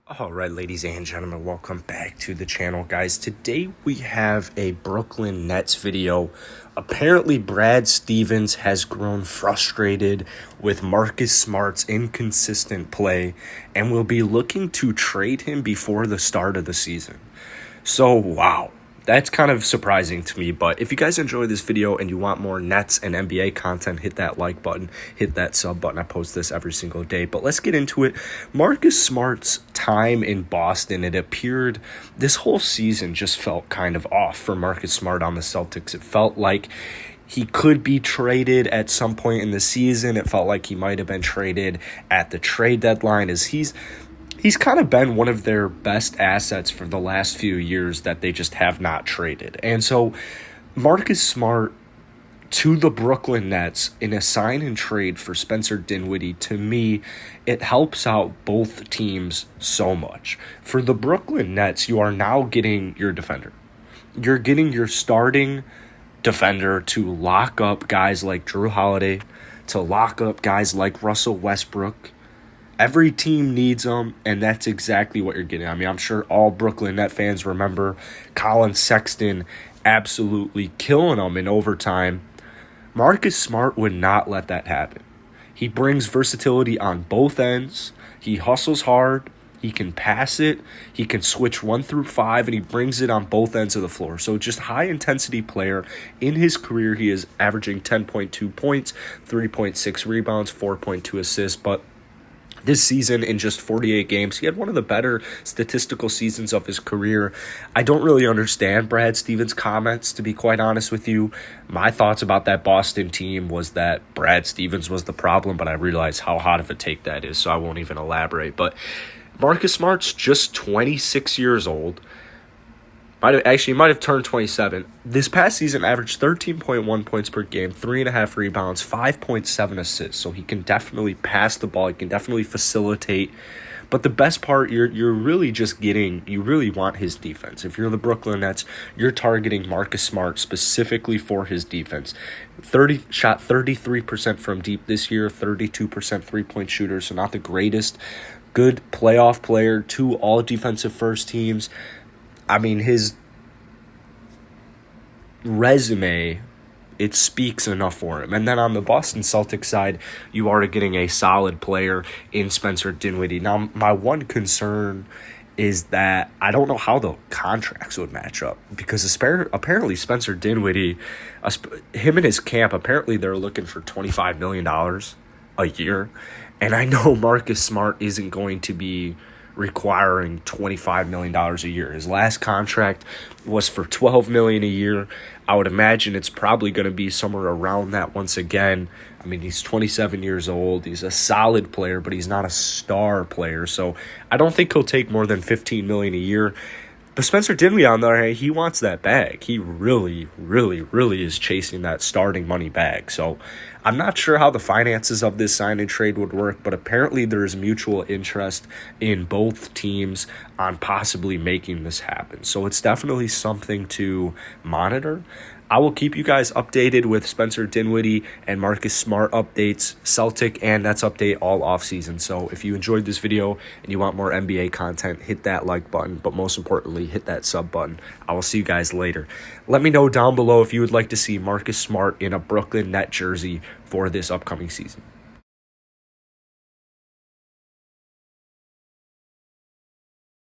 All right, ladies and gentlemen, welcome back to the channel, guys. Today we have a Brooklyn Nets video. Apparently, Brad Stevens has grown frustrated with Marcus Smart's inconsistent play and will be looking to trade him before the start of the season. So, wow. That's kind of surprising to me, but if you guys enjoy this video and you want more Nets and NBA content, hit that like button, hit that sub button. I post this every single day, but let's get into it. Marcus Smart's time in Boston, it appeared this whole season just felt kind of off for Marcus Smart on the Celtics. It felt like he could be traded at some point in the season. It felt like he might have been traded at the trade deadline, as he's kind of been one of their best assets for the last few years that they just have not traded. And so Marcus Smart to the Brooklyn Nets in a sign and trade for Spencer Dinwiddie, to me, it helps out both teams so much. For the Brooklyn Nets, you are now getting your defender. You're getting your starting defender to lock up guys like Drew Holiday, to lock up guys like Russell Westbrook. Every team needs them, and that's exactly what you're getting. I mean, I'm sure all Brooklyn Net fans remember Colin Sexton absolutely killing them in overtime. Marcus Smart would not let that happen. He brings versatility on both ends. He hustles hard. He can pass it. He can switch 1 through 5, and he brings it on both ends of the floor. So just high-intensity player. In his career, he is averaging 10.2 points, 3.6 rebounds, 4.2 assists, but this season, in just 48 games, he had one of the better statistical seasons of his career. I don't really understand Brad Stevens' comments, to be quite honest with you. My thoughts about that Boston team was that Brad Stevens was the problem, but I realize how hot of a take that is, so I won't even elaborate. But Marcus Smart's just 26 years old. He might have turned 27. This past season averaged 13.1 points per game, 3.5 rebounds, 5.7 assists. So he can definitely pass the ball. He can definitely facilitate. But the best part, you're really just getting, you really want his defense. If you're the Brooklyn Nets, you're targeting Marcus Smart specifically for his defense. Shot 33% from deep this year, 32% three-point shooter, so not the greatest. Good playoff player, 2 all defensive first teams. I mean, his resume, it speaks enough for him. And then on the Boston Celtics side, you are getting a solid player in Spencer Dinwiddie. Now, my one concern is that I don't know how the contracts would match up, because apparently Spencer Dinwiddie, him and his camp, apparently they're looking for $25 million a year. And I know Marcus Smart isn't going to be requiring $25 million a year. His last contract was for $12 million a year. I would imagine it's probably going to be somewhere around that once again. I mean, he's 27 years old. He's a solid player, but he's not a star player. So I don't think he'll take more than $15 million a year. But Spencer Dinwiddie, on the other hand, he wants that bag. He really, really, really is chasing that starting money bag. So I'm not sure how the finances of this sign and trade would work, but apparently there's mutual interest in both teams on possibly making this happen. So it's definitely something to monitor. I will keep you guys updated with Spencer Dinwiddie and Marcus Smart updates, Celtic and Nets update all offseason. So if you enjoyed this video and you want more NBA content, hit that like button, but most importantly, hit that sub button. I will see you guys later. Let me know down below if you would like to see Marcus Smart in a Brooklyn Net jersey for this upcoming season.